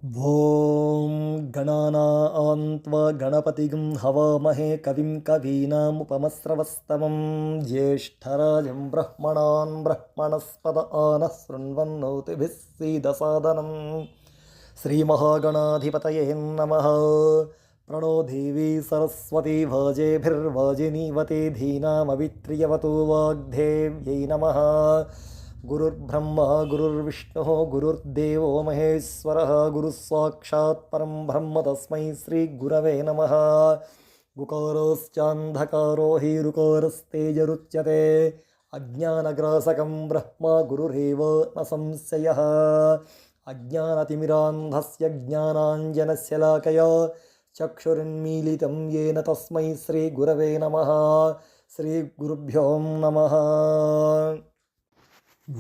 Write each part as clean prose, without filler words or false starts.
ॐ गणानां त्वा गणपतिं हवामहे कविं कवीनामुपमस्रवस्तमं ज्येष्ठराजं ब्रह्मणान् ब्रह्मणस्पद आनः शृण्वन्नोतिभिः सीदसादनं श्रीमहागणाधिपतये नमः। प्रणो देवी सरस्वती वाजेभिर्वाजिनीवती धीनामवित्रियवतु वाग्देव्यै नमः। गुरुर्ब्रह्मा गुरुर्विष्णुः गुरुर्देवो महेश्वरः गुरुस्साक्षात् परं ब्रह्म तस्मै श्रीगुरवे नमः। गुकारोश्चान्धकारो हि ऋकारस्तेजरुच्यते अज्ञानग्रासकं ब्रह्म गुरुरेव न संशयः। अज्ञानतिमिरान्धस्य ज्ञानाञ्जनस्य लाकया चक्षुरुन्मीलितं येन तस्मै श्रीगुरवे नमः। श्रीगुरुभ्यो नमः। ॐ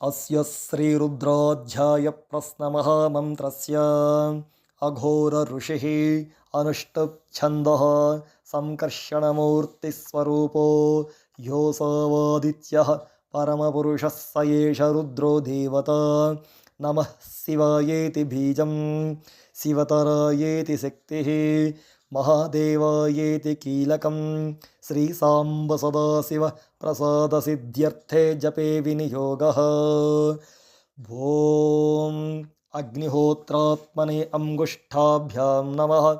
अस्य श्रीरुद्राध्यायप्रश्नमहामन्त्रस्य अघोरऋषिः अनुष्टुप्छन्दः संकर्षणमूर्तिस्वरूपो योऽसवादित्यः परमपुरुषः स एष रुद्रो देवता। नमः शिवायेति बीजं शिवतरायेति शक्तिः महादेवायेति कीलकं श्रीसाम्ब सदाशिव प्रसादसिद्ध्यर्थे जपे विनियोगः। ॐ अग्निहोत्रात्मने अंगुष्ठाभ्यां नमः।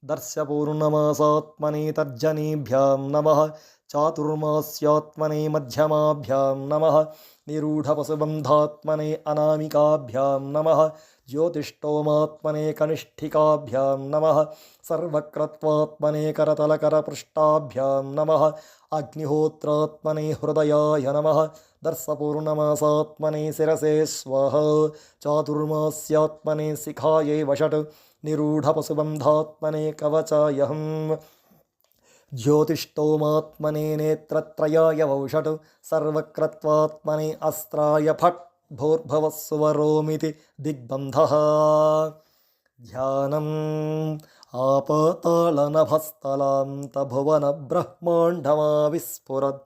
दर्शपूर्णमासात्मने तर्जनीभ्यां नमः। चातुर्मास्यात्मने मध्यमाभ्यां नमः। निरूढपशुबन्धात्मने अनामिकाभ्यां नमः। ज्योतिष्टोमात्मने कनिष्ठिकाभ्यां नमः। सर्वक्रत्वात्मने करतलकरपृष्ठाभ्यां नमः। अग्निहोत्रात्मने हृदयाय नमः। दर्शपूर्णमासात्मने शिरसे स्वाहा। चातुर्मास्यात्मने शिखायै वषट्। निरूढपशुबन्धात्मने कवचाय हं। ज्योतिष्टोमात्मने नेत्रत्रयाय वौषट्। सर्वक्रत्वात्मने अस्त्राय फट्। भूर्भुवस्सुवरोमिति दिग्बन्धः। ध्यानम् आपतालनभस्थलान्तभुवनब्रह्माण्डमाविस्फुरत्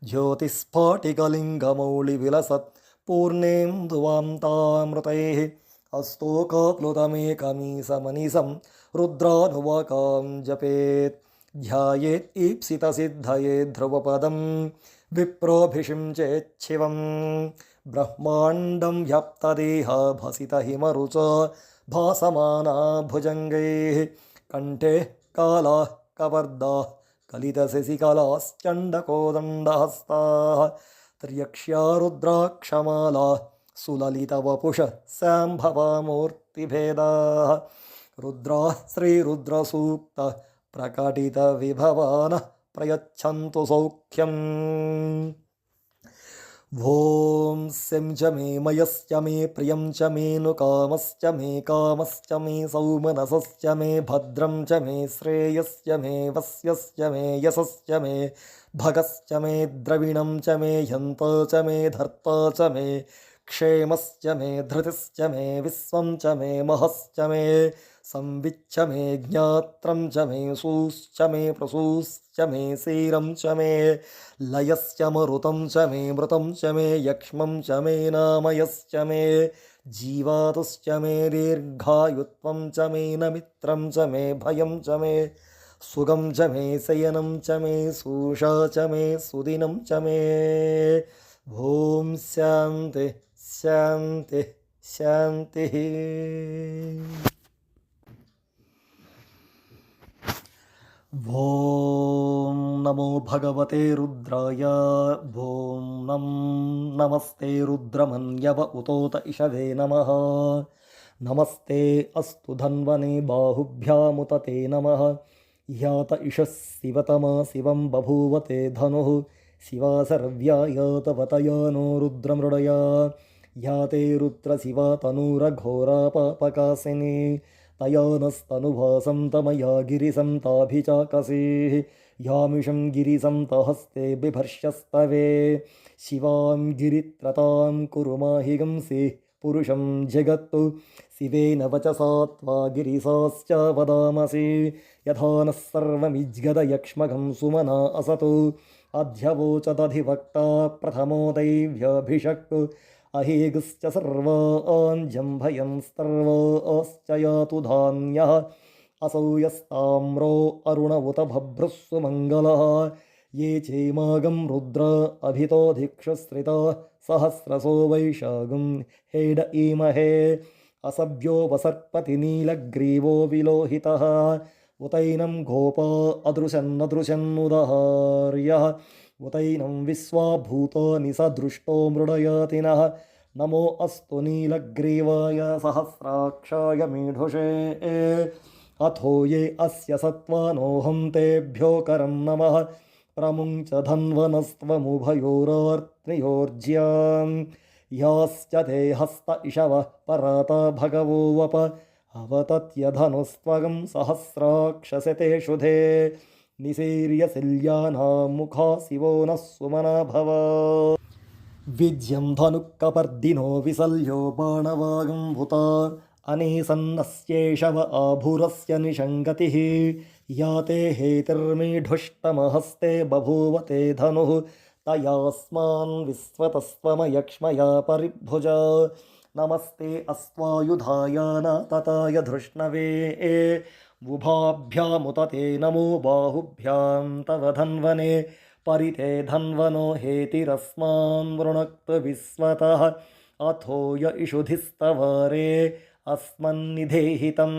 ज्योतिस्फाटिकलिङ्गमौलिविलसत् पूर्णेन्दुवान्तामृतैः अस्तोकाप्लुतमेकमीशमनिशं रुद्रानुवाकां जपेत्। ध्यायेत् ईप्सितसिद्धये ध्रुवपदं विप्रोऽभिषिञ्चेच्छिवम्। ब्रह्माण्डं व्याप्तदेहा भसितहिमरुच भासमाना भुजङ्गैः। कण्ठे कालाः कवर्दाः कलितशशिकलाश्चण्डकोदण्डहस्ताः। त्र्यक्ष्या रुद्राक्षमालाः सुललितवपुषः शाम्भवामूर्तिभेदाः। रुद्राः श्रीरुद्रसूक्तः प्रकटितविभवानः प्रयच्छन्तु सौख्यम्। ॐ शं च मे मयश्च मे प्रियं च मे नुकामश्च मे कामश्च मे सौमनसश्च मे भद्रं च मे श्रेयश्च मे वस्यश्च मे यशश्च मे भगश्च मे द्रविणं च मे यन्ता च मे धर्ता च मे क्षेमश्च मे धृतिश्च मे विश्वं च मे महश्च मे संविच्च मे ज्ञात्रं च मे सूश्च मे प्रसूश्च मे क्षीरं च मे लयश्च मरुतं च मे मृतं च मे यक्ष्मं च मे नामयश्च मे जीवातुश्च मे दीर्घायुत्वं च मे नमित्रं च मे भयं च मे सुगं च मे शयनं च मे सूषा च मे सुदिनं च मे। ॐ शान्ति शान्ति शान्तिः। ॐ नमो भगवते रुद्राय। ॐ नमस्ते रुद्रमन्यव उतोत इषवे नमः। नमस्ते अस्तु धन्वने बाहुभ्यामुत ते नमः। यात इषः शिवतमा शिवं बभूवते धनुः। शिवा सर्व्यायातवतया नो रुद्रमृडया। याते रुद्रशिवा तनूरघोरा पापकासिनी। तया नस्तनुभासं तमया गिरिसं ताभिचाकसीः। यामिषं गिरिसं तहस्ते बिभर्षस्तवे। शिवां गिरित्रतां कुरु माहि गंसि पुरुषं जगत्तु। शिवेन वचसा त्वा गिरिसाश्च वदामसि। यथा नः सर्वमिज्गदयक्ष्मघं सुमना असतु। अध्यवोचदधिवक्ता प्रथमो दैव्याभिषक्। अहेगश्च सर्वान् जम्भयंस्तर्वाश्च यातु धान्यः असौ यस्ताम्रो अरुण उत भभ्रुः मङ्गलः ये चेमागं रुद्र अभितोऽधिक्षुश्रिता सहस्रसो वैशागं हेड ईमहे असभ्यो वसर्पति नीलग्रीवो विलोहितः उतैनं गोपा अदृशन्नदृशन्नुदहार्यः उतैनं विश्वाभूतानि सदृष्टो मृडयातिनः नमो अस्तु नीलग्रीवाय सहस्राक्षाय मीढुषे अथो ये अस्य सत्त्वानोऽहं तेभ्यो करं नमः प्रमुञ्च धन्वनस्त्वमुभयोरार्त्रियोर्ज्यां याश्च ते हस्त इषवः पराता भगवो वप अवतत्यधनुस्त्वगं सहस्राक्षसते शुधे निसेर्यशिल्यानां मुखा शिवो नः सुमना भव विज्यं धनुक्कपर्दिनो विसल्यो बाणवागं भूता अनेसन्नस्येषव आभुरस्य निषङ्गतिः याते हेतिर्मीढुष्टमहस्ते बभूव ते धनुः तयास्मान् विश्वतस्त्वमयक्ष्मया परिभुजा नमस्ते अस्त्वायुधाय तताय धृष्णवे बुभाभ्यामुत ते नमो बाहुभ्यां तव धन्वने परिते धन्वनो हेतिरस्मान् वृणक्तु विश्वतः अथो य इषुधिस्तवरे अस्मन्निधेहितं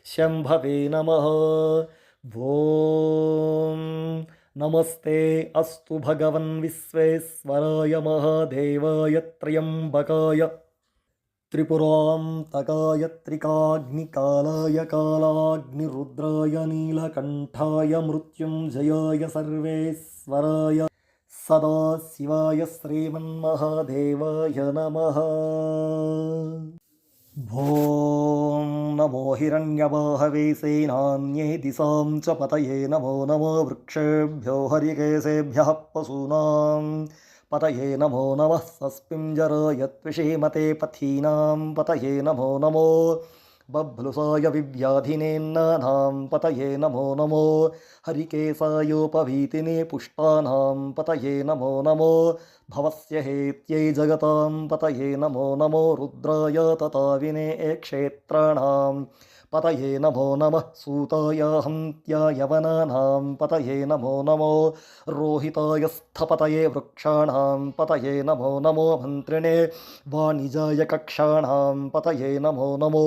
शम्भवे नमः ॐ नमस्ते अस्तु भगवन् विश्वेश्वराय महादेवाय त्र्यम्बकाय त्रिपुरान्तकाय त्रिकाग्निकालाय कालाग्निरुद्राय नीलकण्ठाय मृत्युञ्जयाय सर्वेश्वराय सदाशिवाय श्रीमन्महादेवाय नमः ॐ नमो हिरण्यवाहवे सेनान्ये दिशां च पतये नमो नमो वृक्षेभ्यो हरिकेशेभ्यः पशूनां पतये नमो नमः सस्पिञ्जराय त्विषीमते पथीनां पतये नमो नमो बभ्लुसाय विव्याधिनेन्नानां पतये नमो नमो हरिकेशायोपवीतिने पुष्टानां पतये नमो नमो भवस्य हेत्यै जगतां पतये नमो नमो रुद्राय तताविने क्षेत्राणां पतये नमो नमः सूताय हन्त्याय वनानां पतये नमो नमो रोहिताय स्थपतये वृक्षाणां पतये नमो नमो मन्त्रिणे वाणिजाय कक्षाणां पतये नमो नमो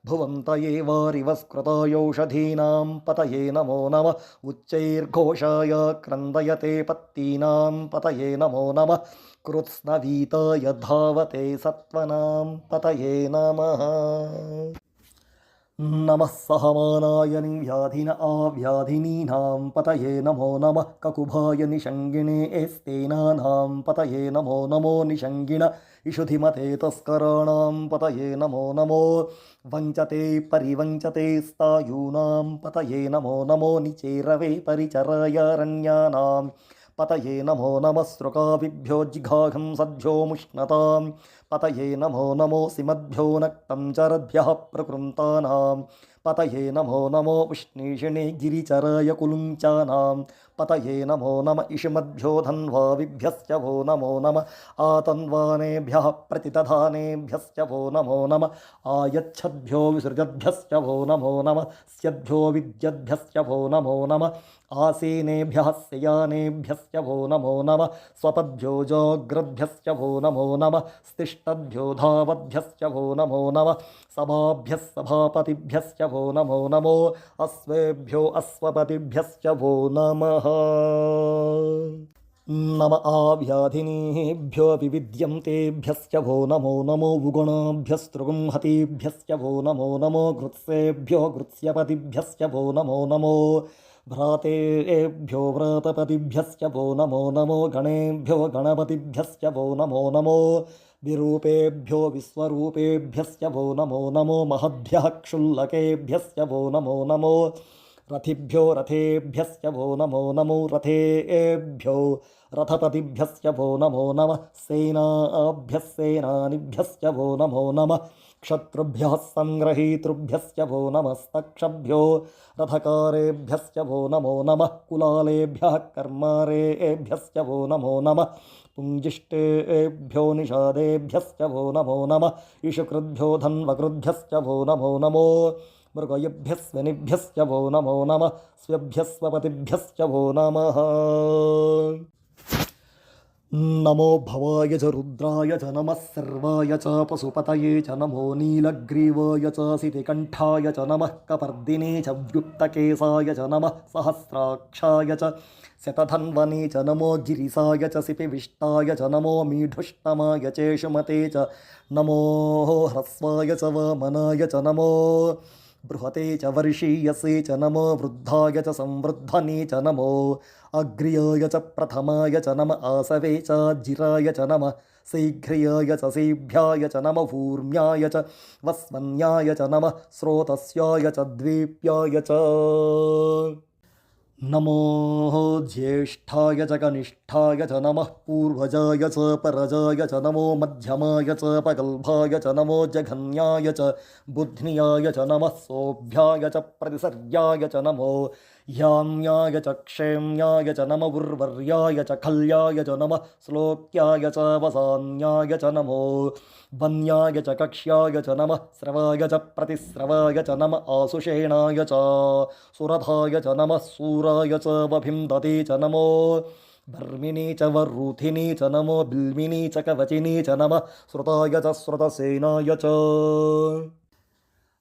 भुवन्तये वारिवस्कृतायौषधीनां पतये नमो नमः उच्चैर्घोषाय क्रन्दयते पत्तीनां पतये नमो नमः कृत्स्नवीताय धावते सत्त्वनां पतये नमः नमः सहमानाय निव्याधिन आव्याधिनीनां पतये नमो नमः ककुभाय निषङ्गिणे एस्तेनानां पतये नमो नमो निषङ्गिण इषुधिमते तस्कराणां पतये नमो नमो वञ्चते परिवञ्चते स्तायूनां पतये नमो नमो निचेरवे परिचरायारण्यानां पतये नमो नमः सृकाविभ्यो जिघाघं सद्भ्यो मुष्णतां पतये नमो नमो सिमद्भ्यो नक्तं चरद्भ्यः प्रकृन्तानां पतये नमो नमो उष्णीषिणे गिरिचराय कुलुञ्चानां पतये नमो नम इषिमद्भ्यो धन्वाविभ्यश्च वो नमो नम आतन्वानेभ्यः प्रतिदधानेभ्यश्च वो नमो नम आयच्छद्भ्यो विसृजद्भ्यश्च वो नमो नम स्यद्भ्यो विद्यद्भ्यश्च वो नमो नम आसीनेभ्यः शयानेभ्यश्च वो नमो नमः स्वपद्भ्यो जाग्रद्भ्यश्च वो नमो नमः स्तिष्ठद्भ्यो धावद्भ्यश्च वो नमो नमः सभाभ्यः सभापतिभ्यश्च वो नमो नमो अश्वेभ्यो अश्वपतिभ्यश्च वो नमः नम आव्याधिनीभ्यो विविद्यन्तेभ्यश्च वो नमो नमो उगुणाभ्यस्तृगुंहतीभ्यश्च वो नमो नमो घृत्सेभ्यो घृत्स्यपतिभ्यश्च वो नमो नमो भ्रातेभ्यो व्रातपतिभ्यश्च वो नमो नमो गणेभ्यो गणपतिभ्यश्च वो नमो नमो विरूपेभ्यो विश्वरूपेभ्यश्च वो नमो नमो महद्भ्यः क्षुल्लकेभ्यश्च वो नमो नमो रथिभ्यो रथेभ्यश्च वो नमो नमो रथेभ्यो रथपतिभ्यश्च वो नमो नमः सेनाभ्यः सेनानिभ्यश्च वो नमो नमः क्षत्रुभ्यः संग्रहीतृभ्यश्च वो नमस्तक्षभ्यो रथकारेभ्यश्च वो नमो नमः कुलालेभ्यः कर्मारेभ्यश्च वो नमो नमः पुञ्जिष्टेभ्यो निषादेभ्यश्च वो नमो नमः ईशकृद्भ्यो धन्वकृद्भ्यश्च वो नमो नमो मृगयेभ्यस्वनिभ्यश्च वो नमो नमः स्वेभ्यस्वपतिभ्यश्च वो नमः नमो भवाय च रुद्राय च नमः सर्वाय च पशुपतये च नमो नीलग्रीवाय च सितिकण्ठाय च नमः कपर्दिने च व्युक्तकेशाय च नमः सहस्राक्षाय च शतधन्वने च नमो गिरिसाय च सिपिविष्टाय च नमो मीढुष्टमाय चेषुमते च नमो ह्रस्वाय च वामनाय च नमो बृहते च वर्षीयसे च नमो वृद्धाय च संवृद्धने च नमो अग्र्याय च प्रथमाय च नम आसवे च जिराय च नमः शीघ्र्याय च सेभ्याय च नमः भूर्म्याय च वस्मन्याय च नमः स्रोतस्याय च द्वीप्याय च नमो ज्येष्ठाय च कनिष्ठाय च नमः पूर्वजाय च परजाय च नमो मध्यमाय च पगल्भाय च नमो जघन्याय च बुध्न्याय च नमः सोऽभ्याय च प्रतिसर्याय च नमो ह्याम्याय च क्षेम्याय च नम उर्वर्याय च खल्याय च नमः श्लोक्याय च वसान्याय च नमो वन्याय च कक्ष्याय च नमः स्रवाय च प्रतिस्रवाय च नम आसुषेणाय च सुरथाय च नमः सूराय च वभिन्दते च नमो धर्मिणी च वरूथिनी च नमो बिल्मिनी च कवचिनी च नमः श्रुताय च श्रुतसेनाय च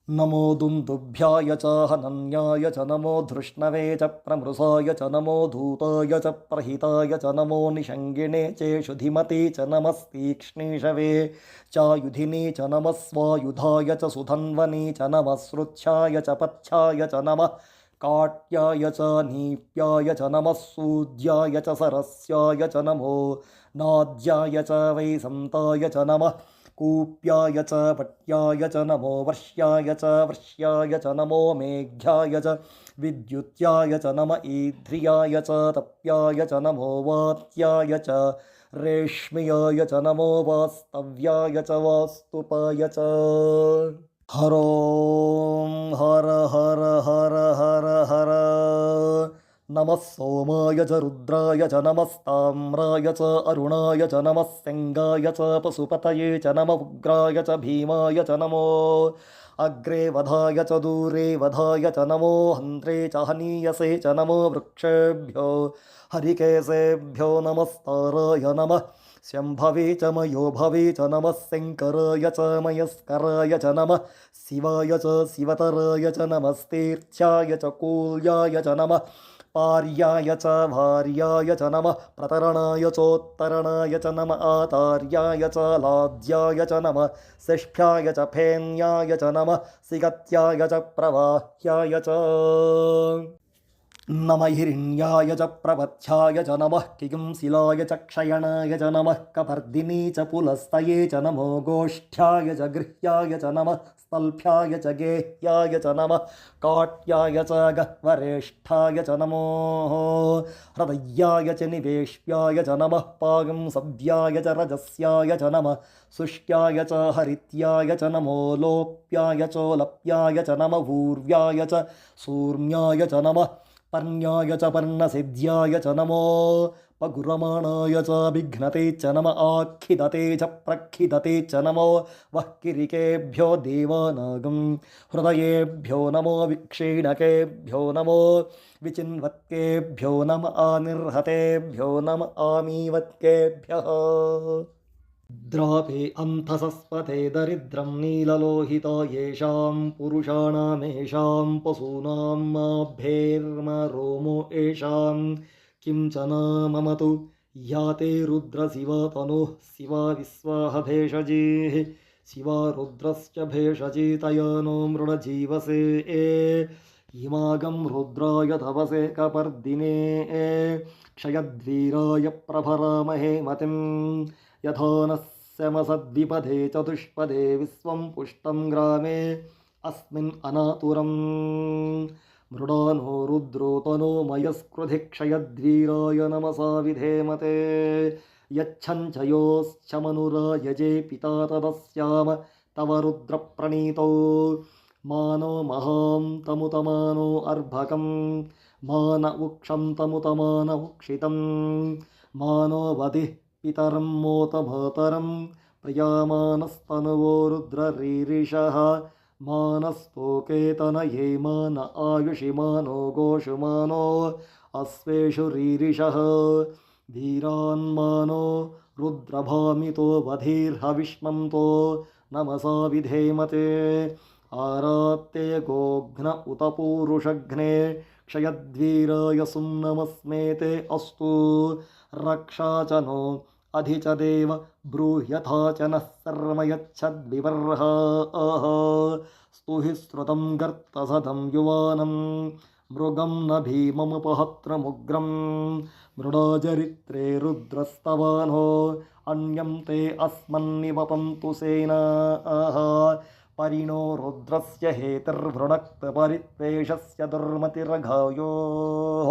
नमो दुन्दुभ्याय च हनन्याय च नमो धृष्णवे च प्रमृषाय च नमो धूताय च प्रहिताय च नमो निषङ्गिणे चेषुधिमते च नमस्तीक्ष्णीषवे चायुधिने च नमः स्वायुधाय च सुधन्वने च नमः श्रुच्छाय च पथ्याय च नमः काट्याय च नीप्याय च नमः सूद्याय च सरस्याय च नमो नाद्याय च वैसन्ताय च नमः कूप्याय च पट्याय च नमो वर्ष्याय च वर्ष्याय च नमो मेघ्याय च विद्युत्याय च नम ईध्रियाय च तप्याय च नमो वात्याय च रेश्म्याय च नमो वास्तव्याय च वास्तुपाय च हरों हर हर हर हर हर नमः सोमाय च रुद्राय च नमस्ताम्राय च अरुणाय च नमः सिंगाय च पशुपतये च नमः उग्राय च भीमाय च नमो अग्रे वधाय च दूरे वधाय च नमो हन्त्रे च हनीयसे च नमो वृक्षेभ्यो हरिकेशेभ्यो नमस्ताराय नमः शम्भवे च मयो भवे च नमः शङ्कराय च मयस्कराय च नमः शिवाय च शिवतराय च नमस्तीर्थ्याय च कूल्याय च नमः पार्याय च भार्याय च नमः प्रतरणाय चोत्तरणाय च नमः आतार्याय च लाद्याय च नमः शिष्ठ्याय च फेन्याय च नमः सिगत्याय च प्रवाह्याय च नमः हिरण्याय च प्रपथ्याय च नमः किंशिलाय च क्षयणाय च नमः कपर्दिनी च पुलस्तये च नमो गोष्ठ्याय च गृह्याय च नमः स्तल्भ्याय च गेह्याय च नमः काट्याय च गह्वरेष्ठाय च नमो हृदयाय च निवेश्याय च नमः पागं सव्याय च रजस्याय च नमः शुष्क्याय च हरित्याय च नमो लोप्याय चोलप्याय च नमः भूर्व्याय च सूर्म्याय च नमः पर्ण्याय च पर्णसिद्ध्याय च नमो पगुरमाणाय च विघ्नते च नम आखिदते च प्रखिदते च नमो वह्किरिकेभ्यो देवानागं हृदयेभ्यो नमो विक्षीणकेभ्यो नमो विचिन्वत्केभ्यो नम आनिर्हतेभ्यो नम आमीवत्केभ्यः द्रापे अन्धसस्पते दरिद्रं नीललोहिता येषां पुरुषाणामेषां पशूनां माभ्येर्मरोमो येषां किंचन मम तु याते रुद्रशिवा तनुः शिवा विश्वाहभेषजीः शिवा रुद्रश्च भेषजीतया नो मृडजीवसे इमागं रुद्राय तवसे कपर्दिने क्षयद्वीराय प्रभरामहे मतिं यथा नस्यमसद्विपदे चतुष्पदे विश्वं पुष्टं ग्रामे अस्मिन् अनातुरं मृडानो रुद्रो तनो मयस्कृधि क्षयद्वीराय नमसा विधेमते यच्छञ्चयोश्चमनुरायजे पिता तदस्याम तव रुद्रप्रणीतो मानो महां तमुतमानो अर्भकं मान उक्षं तमुतमान उक्षितं मानो वदिः पितरं मोतमातरं प्रियामानस्तनुवो रुद्ररीरिषः मानस्तोकेतनये मान आयुषिमानो गोषुमानो अश्वेषु रीरिषः धीरान्मानो रुद्रभामितो वधीर्हविष्मन्तो नमसा विधेमते आरात्ते गोघ्न उत पूरुषघ्ने क्षयद्वीराय सुम्नमस्मेते अस्तु रक्षा च नो अधि च देव ब्रूह्यथा च नः सर्व यच्छद्विवर्हाः स्तुहि श्रुतं गर्तसदं युवानं मृगं न भीममुपहत्रमुग्रं मृडाचरित्रे रुद्रस्तवानो अन्यं ते अस्मन्निवपन्तु सेनाः परिणो रुद्रस्य हेतिर्वृणक्तपरित्वेषस्य दुर्मतिरघायोः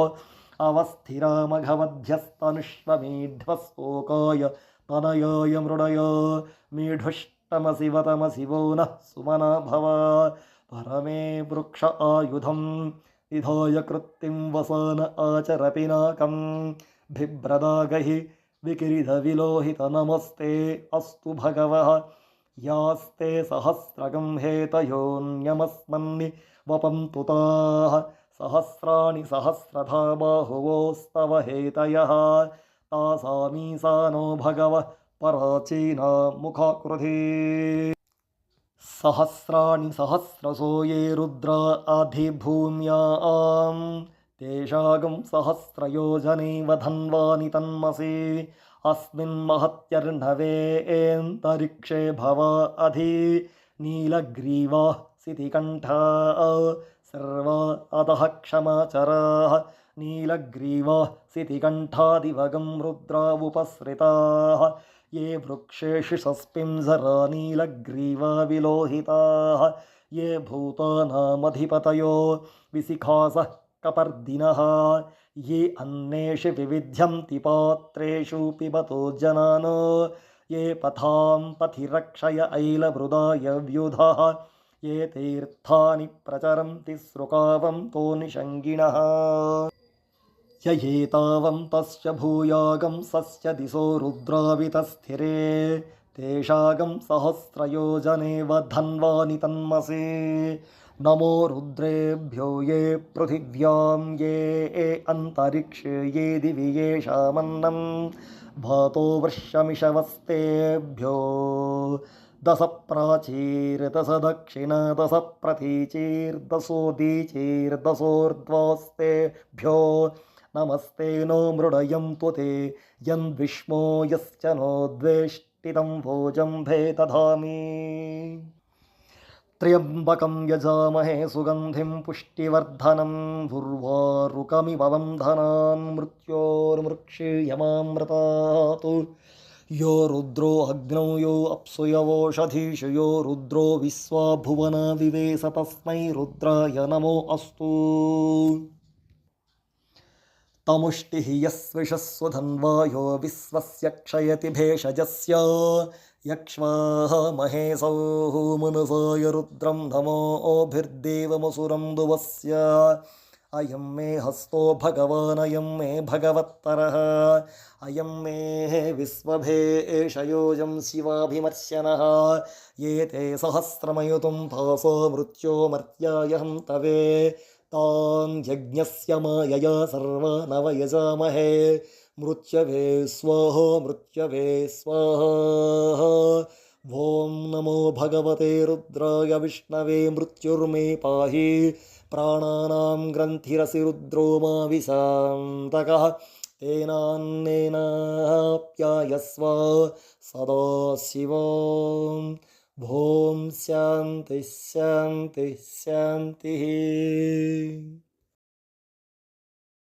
अवस्थिरामघवध्यस्तनुष्वमीढ्वस्तोकाय तनयाय मृडय मीढुष्टमसि वतमसि वो नः सुमना भव परमे वृक्ष आयुधं निधाय कृत्तिं वसान आचर पिनाकं बिभ्रदागैः विकिरिधविलोहितनमस्ते अस्तु भगवः यास्ते सहस्रगं हेतयोऽन्यमस्मन्नि वपन्तु ताः सहस्राणि सहस्रधा बाहुवोस्तव हेतयः तासामीसानो भगवः पराचीना मुखाकृधि सहस्राणि सहस्रसो ये रुद्रा अधिभूम्यां तेषागं सहस्रयोजनैव धन्वानि तन्मसि अस्मिन् महत्यर्णवेऽन्तरिक्षे भवा अधि नीलग्रीवाः सितिकण्ठाः सर्वा अतः क्षमाचराः नीलग्रीवाः सितिकण्ठादिवगं रुद्रा उपसृताः ये वृक्षेषु सस्पिंसरा नीलग्रीवा विलोहिताः ये भूतानामधिपतयो विशिखासः कपर्दिनः ये अन्नेषु विविध्यन्ति पात्रेषु पिबतो जनानो ये पथां पथि रक्षय ऐलवृदाय व्युधः ये तीर्थानि प्रचरन्ति सृकावं तो निषङ्गिणः ययेतावं तस्य भूयागं सस्य दिशो रुद्रावितस्थिरे तेषागं सहस्रयोजनेव धन्वानि तन्मसि नमो रुद्रेभ्यो ये पृथिव्यां ये अन्तरिक्षे ये दिवि येषामन्नं भातो वर्षमिषवस्तेभ्यो दश प्राचीर्दश दक्षिण दश प्रतीचीर्दशोदीचीर्दशोर्ध्वस्तेभ्यो नमस्ते नो मृडयन्तु ते यन्विष्मो यश्च नो द्वेष्टितं भोजं भेदधामि त्र्यम्बकं यजामहे सुगन्धिं पुष्टिवर्धनं उर्वारुकमिव बन्धनान् मृत्योर्मृक्षीयमामृतात् यो रुद्रो अग्नौ यो अप्सु यवोषधीषु यो रुद्रो विश्वा भुवना विवेश तस्मै रुद्राय नमो अस्तु तमुष्टिः यस्विषस्व धन्वायो विश्वस्य क्षयति भेषजस्य यक्ष्वाः महेशौ मनसाय रुद्रं नमोभिर्देवमसुरं दुवस्य अयं मे हस्तो भगवानयं मे भगवत्तरः अयं मे विश्वभेषयोजं शिवाभिमर्शनः ये ते सहस्रमयुतं तासो मृत्योमर्त्यायहं तवे तान् यज्ञस्य मायया सर्वानवयजामहे मृत्यवे स्वाहा मृत्यवे स्वाहा ॐ नमो भगवते रुद्राय विष्णवे मृत्युर्मे पाहि प्राणानां ग्रन्थिरसि रुद्रो मा विशान्तकः तेनान्नेनाप्यायस्व सदा शिवम् ॐ शान्तिः शान्तिः शान्तिः।